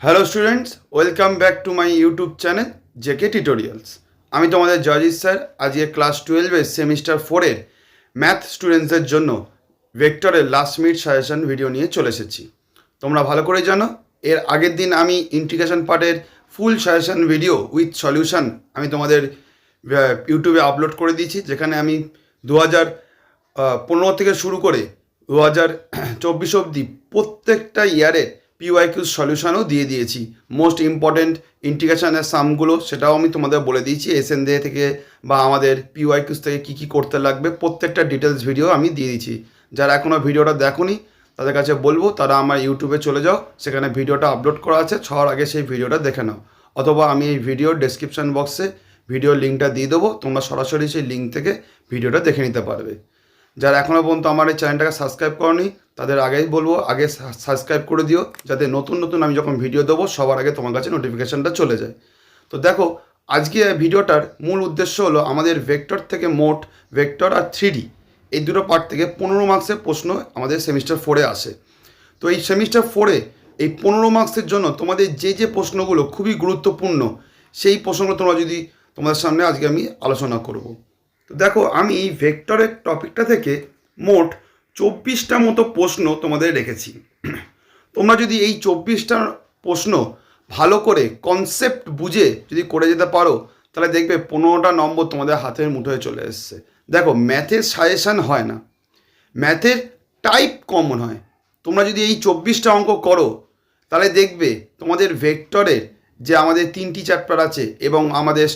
Hello students, welcome back to my YouTube channel JK Tutorials. আমি তোমাদের Joyjit sir. আজকে class 12-এর সেমিস্টার 4-এর ম্যাথ স্টুডেন্টসদের জন্য ভেক্টরের লাস্ট মিনিট সাজেশন ভিডিও নিয়ে চলে এসেছি। তোমরা ভালো করে জানো, এর আগের দিন আমি ইন্টিগ্রেশন পার্টের ফুল সাজেশন ভিডিও উইথ সলিউশন আমি তোমাদের ইউটিউবে আপলোড করে দিয়েছি, যেখানে আমি 2015 থেকে শুরু করে 2024 অবধি প্রত্যেকটা ইয়ারের পিওয়াইকিউ সলিউশনও দিয়ে দিয়েছি। মোস্ট ইম্পর্টেন্ট ইন্টিগ্রেশনের সামগুলো সেটাও আমি তোমাদের বলে দিয়েছি। এসএনডে থেকে বা আমাদের পিওয়াইকিউস থেকে কী কী করতে লাগবে প্রত্যেকটা ডিটেলস ভিডিও আমি দিয়ে দিয়েছি। যারা এখনও ভিডিওটা দেখোনি তাদের কাছে বলবো তারা আমার ইউটিউবে চলে যাও, সেখানে ভিডিওটা আপলোড করা আছে, সবার আগে সেই ভিডিওটা দেখে নাও। অথবা আমি এই ভিডিওর ডেসক্রিপশন বক্সে ভিডিওর লিঙ্কটা দিয়ে দেবো, তোমরা সরাসরি সেই লিঙ্ক থেকে ভিডিওটা দেখে নিতে পারবে। যারা এখনও পর্যন্ত আমার এই চ্যানেলটাকে সাবস্ক্রাইব করনি তাদের আগেই বলবো আগে সাবস্ক্রাইব করে দিও, যাতে নতুন নতুন আমি যখন ভিডিও দেবো সবার আগে তোমার কাছে নোটিফিকেশানটা চলে যায়। তো দেখো, আজকে ভিডিওটার মূল উদ্দেশ্য হলো আমাদের ভেক্টর থেকে মোট ভেক্টর আর 3D এই দুটো পার্ট থেকে 15 মার্কসের প্রশ্ন আমাদের সেমিস্টার 4-এ আসে। তো এই সেমিস্টার 4-এ এই 15 মার্কসের জন্য তোমাদের যে যে প্রশ্নগুলো খুবই গুরুত্বপূর্ণ সেই প্রশ্নগুলো তোমাদের সামনে আজকে আমি আলোচনা করব। তো দেখো, আমি এই ভেক্টরের টপিকটা থেকে মোট 24টা মতো প্রশ্ন তোমাদের রেখেছি। তোমরা যদি এই 24টা প্রশ্ন ভালো করে কনসেপ্ট বুঝে যদি করে যেতে পারো, তাহলে দেখবে 15টা নম্বর তোমাদের হাতের মুঠোয় চলে এসছে। দেখো, ম্যাথের সাজেশান হয় না, ম্যাথের টাইপ কমন হয়। তোমরা যদি এই 24টা অঙ্ক করো তাহলে দেখবে তোমাদের ভেক্টরের যে আমাদের 3টি চ্যাপ্টার আছে এবং আমাদের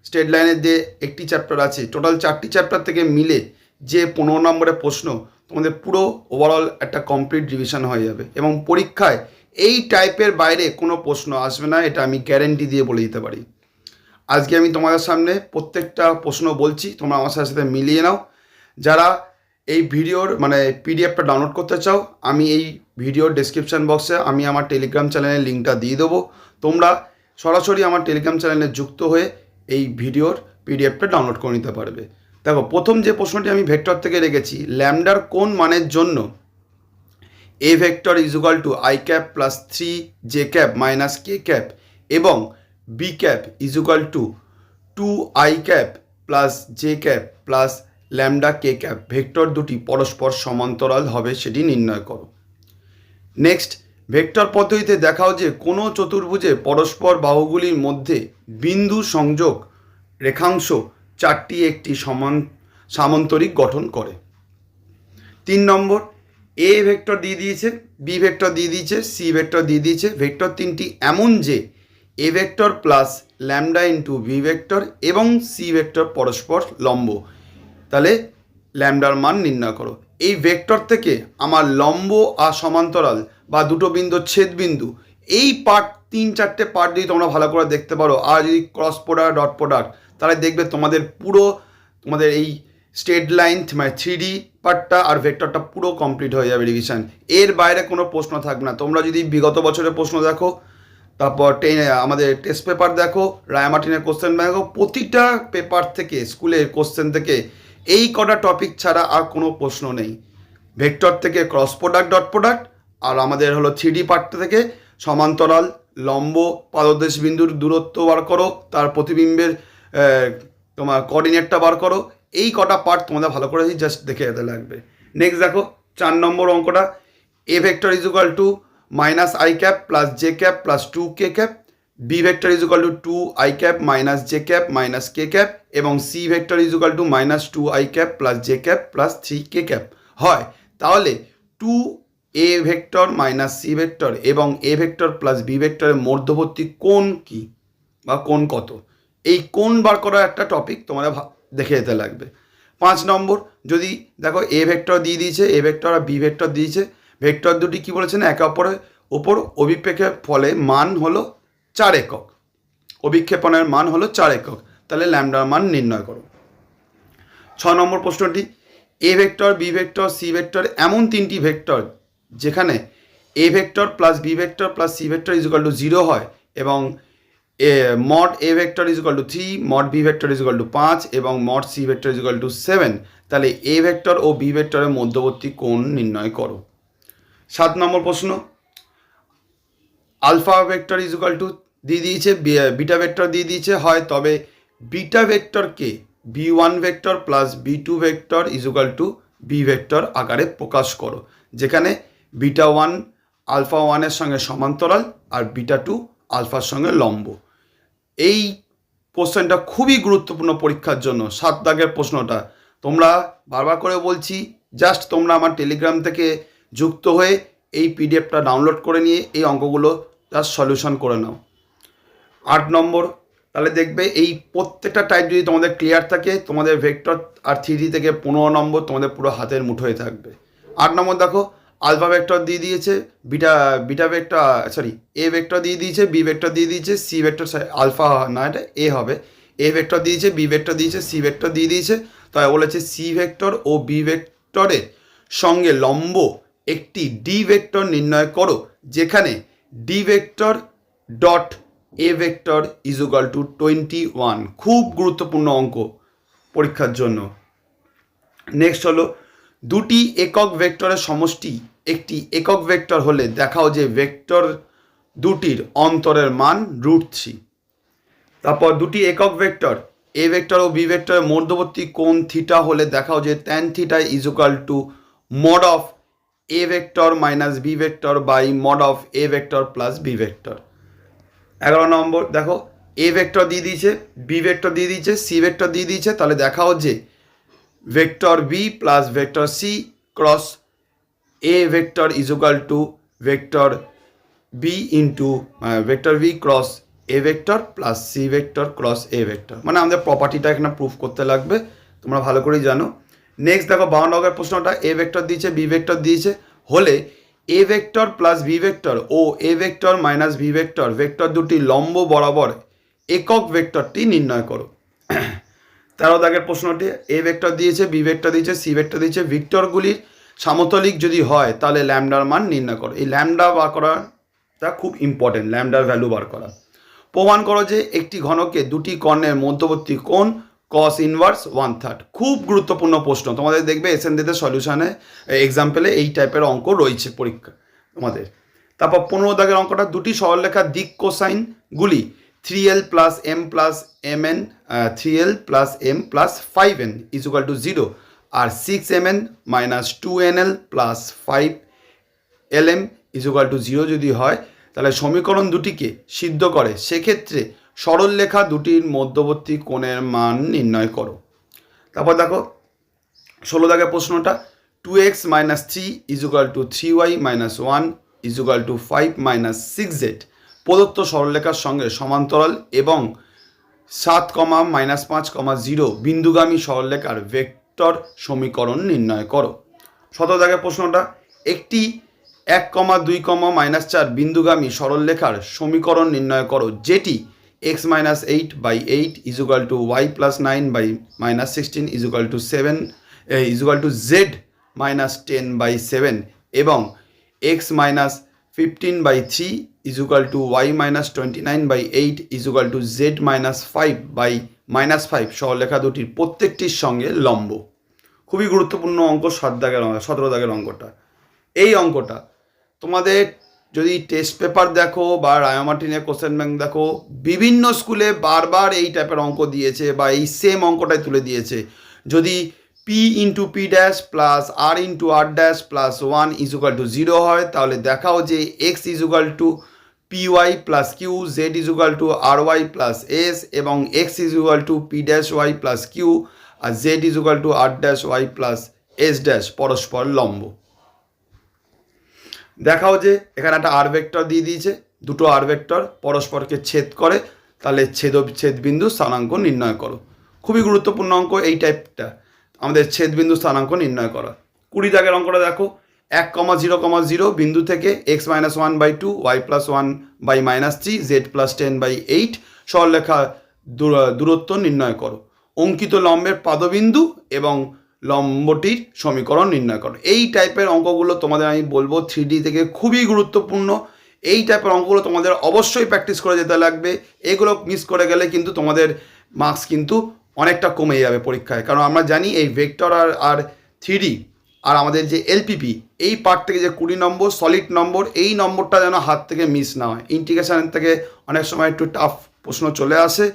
স্টেট লাইনের যে একটি চ্যাপ্টার আছে, টোটাল 4টি চ্যাপ্টার থেকে মিলে যে 15 নম্বরের প্রশ্ন তোমাদের পুরো ওভারঅল একটা কমপ্লিট রিভিশন হয়ে যাবে। এবং পরীক্ষায় এই টাইপের বাইরে কোনো প্রশ্ন আসবে না, এটা আমি গ্যারেন্টি দিয়ে বলে দিতে পারি। আজকে আমি তোমাদের সামনে প্রত্যেকটা প্রশ্ন বলছি, তোমরা আমার সাথে মিলিয়ে নাও। যারা এই ভিডিওর পিডিএফটা ডাউনলোড করতে চাও, আমি এই ভিডিওর ডেসক্রিপশান বক্সে আমি আমার টেলিগ্রাম চ্যানেলের লিঙ্কটা দিয়ে দেবো। তোমরা সরাসরি আমার টেলিগ্রাম চ্যানেলে যুক্ত হয়ে এই ভিডিওর পিডিএফটা ডাউনলোড করে নিতে পারবে। দেখো, প্রথম যে প্রশ্নটি আমি ভেক্টর থেকে রেখেছি, ল্যামডার কোন মানের জন্য A vector is equal to I cap plus 3 J cap minus K cap এবং B cap is equal to 2 I cap plus J cap plus lambda K cap vector দুটি পরস্পর সমান্তরাল হবে সেটি নির্ণয় করো। নেক্সট, ভেক্টর পদ্ধতিতে দেখাও যে কোনো চতুর্ভুজে পরস্পর বাহুগুলির মধ্যে বিন্দু সংযোগ রেখাংশ 4টি একটি সামান্তরিক গঠন করে। 3 নম্বর, এ ভেক্টর দিয়ে দিয়েছে, বি ভেক্টর দিয়ে দিয়েছে, সি ভেক্টর দিয়ে দিয়েছে। ভেক্টর 3টি এমন যে A vector plus lambda into B vector এবং সি ভেক্টর পরস্পর লম্ব, তাহলে ল্যামডার মান নির্ণয় করো। এই ভেক্টর থেকে আমার লম্ব আর সমান্তরাল বা দুটো বিন্দু ছেদ বিন্দু, এই পার্ট 3-4টে পার্ট যদি তোমরা ভালো করে দেখতে পারো, আর যদি ক্রস প্রোডাক্ট ডট প্রোডাক্ট, তাহলে দেখবে তোমাদের এই স্ট্রেট লাইন 3D পার্টটা আর ভেক্টরটা পুরো কমপ্লিট হয়ে যাবে রিভিশন। এর বাইরে কোনো প্রশ্ন থাকবে না। তোমরা যদি বিগত বছরের প্রশ্ন দেখো, তারপর আমাদের টেস্ট পেপার দেখো, রায়মার্টিনের কোশ্চেন দেখো, প্রতিটা পেপার থেকে স্কুলের কোশ্চেন থেকে এই কটা টপিক ছাড়া আর কোনো প্রশ্ন নেই। ভেক্টর থেকে ক্রস প্রোডাক্ট ডট প্রোডাক্ট, আর আমাদের হলো 3D পার্ট থেকে সমান্তরাল, লম্ব, পাদদেশ বিন্দুর দূরত্ব বার করো, তার প্রতিবিম্বের তোমার কোঅর্ডিনেটটা বার করো। এই কটা পার্ট তোমাদের ভালো করে জাস্ট দেখে যেতে লাগবে। নেক্সট দেখো, 4 নম্বর অঙ্কটা, A vector is equal to minus I cap plus J cap plus 2 K cap, B vector is equal to 2 I cap minus J cap minus K cap এবং C vector is equal to minus 2 I cap plus J cap plus 3 K cap হয়। তাহলে 2 A vector minus C vector এবং A vector plus B ভেক্টরের মধ্যবর্তী কোণ কি বা কোণ কত, এই কোণ বার করার একটা টপিক তোমরা দেখে যেতে লাগবে। 5 নম্বর, যদি দেখো এ ভেক্টর দিয়ে দিয়েছে, এ ভেক্টর আর বি ভেক্টর দিয়েছে, ভেক্টর দুটি কী বলেছে না, একে অপরের ওপর অভিক্ষেপের ফলে মান হলো 4 একক, অভিক্ষেপণের মান হলো 4 একক, তাহলে ল্যামডার মান নির্ণয় করো। 6 নম্বর প্রশ্নটি, A vector B vector C vector এমন 3টি ভেক্টর যেখানে A vector plus B vector plus C vector is equal to 0 হয় এবং mod A vector is equal to 3, mod B vector is equal to 5 এবং mod C vector is equal to 7, তাহলে এ vector ও B ভেক্টরের মধ্যবর্তী কোণ নির্ণয় করো। 7 নম্বর প্রশ্ন, alpha vector is equal to দিয়ে দিয়েছে, বিটা ভেক্টর দিয়ে দিয়েছে হয়, তবে বিটা ভেক্টরকে B one vector plus B two vector is equal to B vector আকারে প্রকাশ করো, যেখানে বিটা 1 আলফা 1-এর সঙ্গে সমান্তরাল আর বিটা 2 আলফার সঙ্গে লম্ব। এই কোশ্চেনটা খুবই গুরুত্বপূর্ণ পরীক্ষার জন্য। 7 দাগের প্রশ্নটা তোমরা বারবার করে বলছি, জাস্ট তোমরা আমার টেলিগ্রাম থেকে যুক্ত হয়ে এই পিডিএফটা ডাউনলোড করে নিয়ে এই অঙ্কগুলো জাস্ট সলিউশন করে নাও। 8 নম্বর, তাহলে দেখবে এই প্রত্যেকটা টাইপ যদি তোমাদের ক্লিয়ার থাকে, তোমাদের ভেক্টর আর 3D থেকে 15 নম্বর তোমাদের পুরো হাতের মুঠোয় থাকবে। 8 নম্বর দেখো, আলফা ভেক্টর দিয়ে দিয়েছে, বিটা ভেক্টর এ ভেক্টর দিয়ে দিয়েছে, বি ভেক্টর দিয়ে দিয়েছে, সি ভেক্টর, আলফা না এটা এ হবে, এ ভেক্টর দিয়েছে, বি ভেক্টর দিয়েছে, সি ভেক্টর দিয়ে দিয়েছে। তাই বলেছে সি ভেক্টর ও বি ভেক্টরের সঙ্গে লম্ব একটি ডি ভেক্টর নির্ণয় করো, যেখানে D vector dot A vector is equal two 21। খুব গুরুত্বপূর্ণ অঙ্ক পরীক্ষার জন্য। নেক্সট হলো, দুটি একক ভেক্টরের সমষ্টি একটি একক ভেক্টর হলে দেখাও যে ভেক্টর দুটির অন্তরের মান √3। তারপর দুটি একক ভেক্টর এ ভেক্টর ও বি ভেক্টরের মধ্যবর্তী কোণ থিটা হলে দেখাও যে tan theta is equal to mod of A vector minus B vector by mod of A vector plus B vector. 11 নম্বর দেখো, এ ভেক্টর দিয়ে দিয়েছে, বি ভেক্টর দিয়ে দিয়েছে, সি ভেক্টর দিয়ে দিয়েছে, তাহলে দেখাও যে vector B plus vector C cross A vector is equal to vector B into vector B cross A vector plus C vector cross A vector. মানে আমাদের প্রপার্টিটা এখানে প্রুফ করতে লাগবে, তোমরা ভালো করেই জানো। নেক্সট দেখো 52 নম্বরের প্রশ্নটা, এ ভেক্টর দিয়েছে, বি ভেক্টর দিয়েছে হলে A vector plus B vector ও A vector minus B vector vector দুটি লম্ব বরাবর একক ভেক্টরটি নির্ণয় করো। 13 দাগের প্রশ্নটি, এ ভেক্টর দিয়েছে, বি ভেক্টর দিয়েছে, সি ভেক্টর দিয়েছে, ভেক্টরগুলির সামতলিক যদি হয় তাহলে ল্যামডার মান নির্ণয় করো। এই ল্যামডা বার করাটা খুব ইম্পর্টেন্ট, ল্যামডার ভ্যালু বার করা। প্রমাণ করো যে একটি ঘনকে দুটি কর্ণের মধ্যবর্তী কোণ cos ইনভার্স 1/3। খুব গুরুত্বপূর্ণ প্রশ্ন, তোমাদের দেখবে এসএনডিতে সলিউশনে এক্সাম্পলে এই টাইপের অঙ্ক রয়েছে পরীক্ষা তোমাদের। তারপর 15 দাগের অঙ্কটা, দুটি সরলরেখার দিক কোসাইনগুলি 3l plus m plus mn 3l plus m plus 5n is equal to 0 আর 6mn minus 2nl plus 5lm is equal to 0 যদি হয়, তাহলে সমীকরণ দুটিকে সিদ্ধ করে। সেক্ষেত্রে সরলরেখা দুটির মধ্যবর্তী কোণের মান নির্ণয় করো। তারপর দেখো 16 দাগের প্রশ্নটা, 2x minus 3 is equal two 3y minus 1 is equal to 5 minus 6z প্রদত্ত সরলরেখার সঙ্গে সমান্তরাল এবং 7,-5,0 বিন্দুগামী সরলরেখার ভেক্টর সমীকরণ নির্ণয় করো। 17 দাগের প্রশ্নটা, একটি 1,2,-4 বিন্দুগামী সরলরেখার সমীকরণ নির্ণয় করো, যেটি x minus 8/8 is equal two y plus 9/-16 is equal to 7 is equal two z minus 10/7 এবং x minus 15/3 is equal two y minus 29/8 is equal two z minus 5/-5 সরলরেখা দুটির প্রত্যেকটির সঙ্গে লম্ব। খুবই গুরুত্বপূর্ণ অঙ্ক 17 দাগের অঙ্কটা। এই অঙ্কটা তোমাদের যদি টেস্ট পেপার দেখো বা রায়ামার্টিনের কোশ্চেন ব্যাংক দেখো, বিভিন্ন স্কুলে বারবার এই টাইপের অঙ্ক দিয়েছে বা এই সেম অঙ্কটাই তুলে দিয়েছে। যদি p into P dash plus r into r dash plus 1 is equal to 0 হয়, তাহলে দেখাও যে x is equal to P Y plus Q, Z is equal to R Y plus S এবং X is equal to P dash Y plus Q আর Z is equal to R dash Y plus S dash পরস্পর লম্ব। দেখাও যে এখানে একটা আর vector দিয়ে দিয়েছে, দুটো আর ভেক্টর পরস্পরকে ছেদ করে, তাহলে ছেদবিন্দু স্থানাঙ্ক নির্ণয় করো। খুবই গুরুত্বপূর্ণ অঙ্ক এই টাইপটা, আমাদের ছেদবিন্দু স্থানাঙ্ক নির্ণয় করা। 20 দাগের অঙ্কটা দেখো, 1,0,0 বিন্দু থেকে x-1/2 y+1/-3 z+10/8 সরলরেখা দূরত্ব নির্ণয় করো। অঙ্কিত লম্বের পাদবিন্দু এবং লম্বটির সমীকরণ নির্ণয় করো। এই টাইপের অঙ্কগুলো তোমাদের আমি বলবো 3D থেকে খুবই গুরুত্বপূর্ণ। এই টাইপের অঙ্কগুলো তোমাদের অবশ্যই প্র্যাকটিস করে যেতে লাগবে। এগুলো মিস করে গেলে কিন্তু তোমাদের মার্কস কিন্তু অনেকটা কমে যাবে পরীক্ষায়, কারণ আমরা জানি এই ভেক্টর আর 3D আর আমাদের যে এলপিপি এই পার্ট থেকে যে 20 নম্বর সলিড নম্বর, এই নম্বরটা যেন হাত থেকে মিস না হয়। ইন্টিগ্রেশন থেকে অনেক সময় একটু টাফ প্রশ্ন চলে আসে,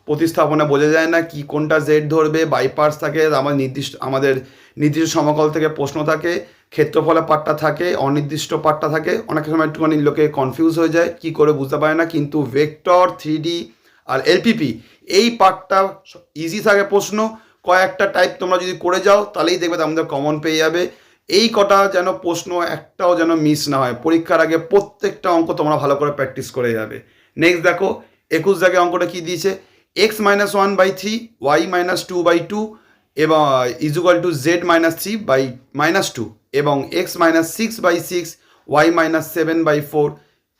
প্রতিস্থাপনে বোঝা যায় না কি কোনটা জেড ধরবে, বাইপার্স থাকে, আমাদের নির্দিষ্ট সমকল থেকে প্রশ্ন থাকে, ক্ষেত্রফলের পার্টটা থাকে, অনির্দিষ্ট পার্টটা থাকে, অনেক সময় একটুখানি লোকে কনফিউজ হয়ে যায়, কি করে বুঝতে পারে না। কিন্তু ভেক্টর, 3D আর এলপিপি এই পার্টটা ইজি থাকে প্রশ্ন, কয়েকটা টাইপ তোমরা যদি করে যাও তাহলেই দেখবে আমাদের কমন পেয়ে যাবে। এই কটা যেন প্রশ্ন একটাও যেন মিস না হয়, পরীক্ষার আগে প্রত্যেকটা অঙ্ক তোমরা ভালো করে প্র্যাকটিস করে যাবে। নেক্সট দেখো 21 জায়গায় অঙ্কটা কি দিয়েছে, x-1/3 y-2/2 এবং = z-3/-2 এবং x-6/6 y-7/4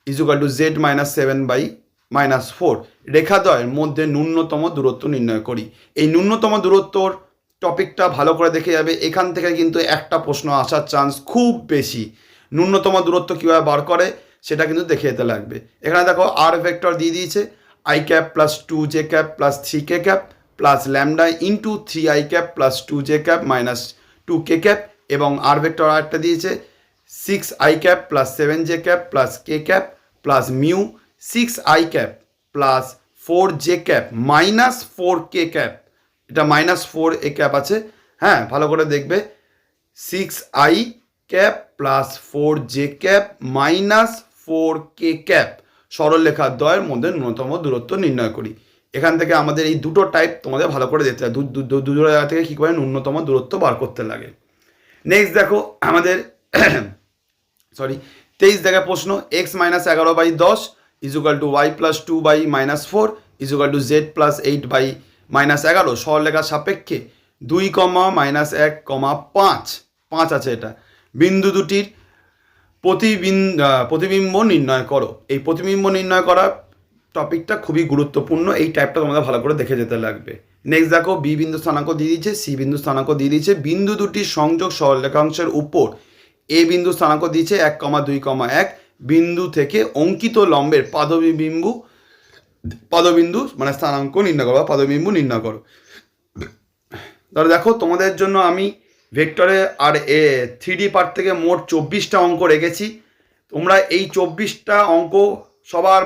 = z-7/-4 রেখাদ্বয়ের মধ্যে ন্যূনতম দূরত্ব নির্ণয় করি। এই ন্যূনতম দূরত্বর টপিকটা ভালো করে দেখে যাবে, এখান থেকে কিন্তু একটা প্রশ্ন আসার চান্স খুব বেশি। ন্যূনতম দূরত্ব কীভাবে বার করে সেটা কিন্তু দেখে যেতে লাগবে। এখানে দেখো আর ভেক্টর দিয়ে দিয়েছে i cap plus 2j cap plus 3k cap plus lambda into 3i cap plus 2j cap minus 2k cap এবং আর ভেক্টর আরেকটা দিয়েছে 6i cap plus 7j cap plus k cap plus mu 6i cap plus 4j cap minus 4k cap, এটা minus 4a cap আছে, হ্যাঁ ভালো করে দেখবে, 6i cap plus 4j cap minus 4k cap সরলরেখার দ্বয়ের মধ্যে ন্যূনতম দূরত্ব নির্ণয় করি। এখান থেকে আমাদের এই দুটো টাইপ তোমাদের ভালো করে দেখতে হয়, দুটো জায়গা থেকে কী করে ন্যূনতম দূরত্ব বার করতে লাগে। নেক্সট দেখো আমাদের 23 জায়গায় প্রশ্ন, x-11/10 = y+2/-4 = z+8/-11 সরলরেখার সাপেক্ষে 2, -1, 5 আছে। এটা বিন্দু দুটির প্রতিবিম্ব নির্ণয় করো। এই প্রতিবিম্ব নির্ণয় করার টপিকটা খুবই গুরুত্বপূর্ণ, এই টাইপটা তোমাদের ভালো করে দেখে যেতে লাগবে। নেক্সট দেখো বি বিন্দু স্থানাঙ্ক দিয়ে দিয়েছে, সি বিন্দু স্থানাঙ্ক দিয়ে দিয়েছে, বিন্দু দুটির সংযোগ সরলরেখাংশের উপর এ বিন্দু স্থানাঙ্ক দিয়েছে 1, 2, 1 বিন্দু থেকে অঙ্কিত লম্বের পাদবিন্দু মানে স্থানাঙ্ক নির্ণয় করো বা পাদবিন্দু নির্ণয় করো। তাহলে দেখো তোমাদের জন্য আমি ভেক্টরে আর 3D পার্ট থেকে মোট 24টা অঙ্ক রেখেছি। তোমরা এই 24টা অঙ্ক সবার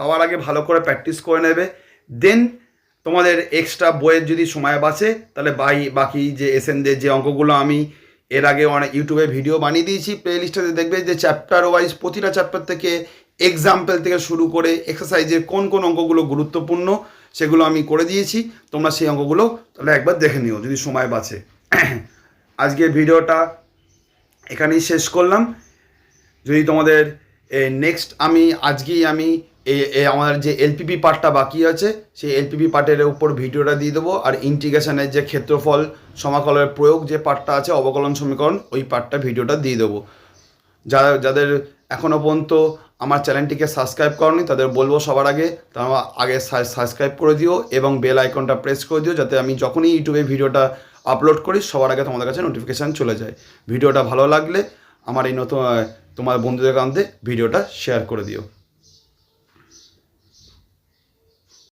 হওয়ার আগে ভালো করে প্র্যাকটিস করে নেবে। দেন তোমাদের এক্সট্রা বইয়ের যদি সময় বাঁচে তাহলে বাকি যে এসএনদের যে অঙ্কগুলো আমি এর আগে অনেক ইউটিউবে ভিডিও বানিয়ে দিয়েছি, প্লে লিস্টে দেখবে যে চ্যাপ্টার ওয়াইজ প্রতিটা চ্যাপ্টার থেকে এক্সাম্পল থেকে শুরু করে এক্সারসাইজের কোন অঙ্কগুলো গুরুত্বপূর্ণ সেগুলো আমি করে দিয়েছি। তোমরা সেই অঙ্কগুলো তাহলে একবার দেখে নিও যদি সময় বাঁচে। আজকের ভিডিওটা এখানেই শেষ করলাম। যদি তোমাদের নেক্সট আজকেই আমাদের যে এলপিপি পার্টটা বাকি আছে সেই এলপিপি পার্টের উপর ভিডিওটা দিয়ে দেবো, আর ইন্টিগ্রেশনের যে ক্ষেত্রফল সমাকলের প্রয়োগ যে পার্টটা আছে অবকলন সমীকরণ ওই পার্টটা ভিডিওটা দিয়ে দেবো। যাদের এখনও পর্যন্ত আমার চ্যানেলটিকে সাবস্ক্রাইব করনি তাদের বলবো সবার আগে তারা আগে সাবস্ক্রাইব করে দিও এবং বেল আইকনটা প্রেস করে দিও, যাতে আমি যখনই ইউটিউবে ভিডিওটা আপলোড করি সবার আগে তোমাদের কাছে নোটিফিকেশান চলে যায়। ভিডিওটা ভালো লাগলে আমার এই নতুন তোমার বন্ধুদের কাছে ভিডিওটা শেয়ার করে দিও।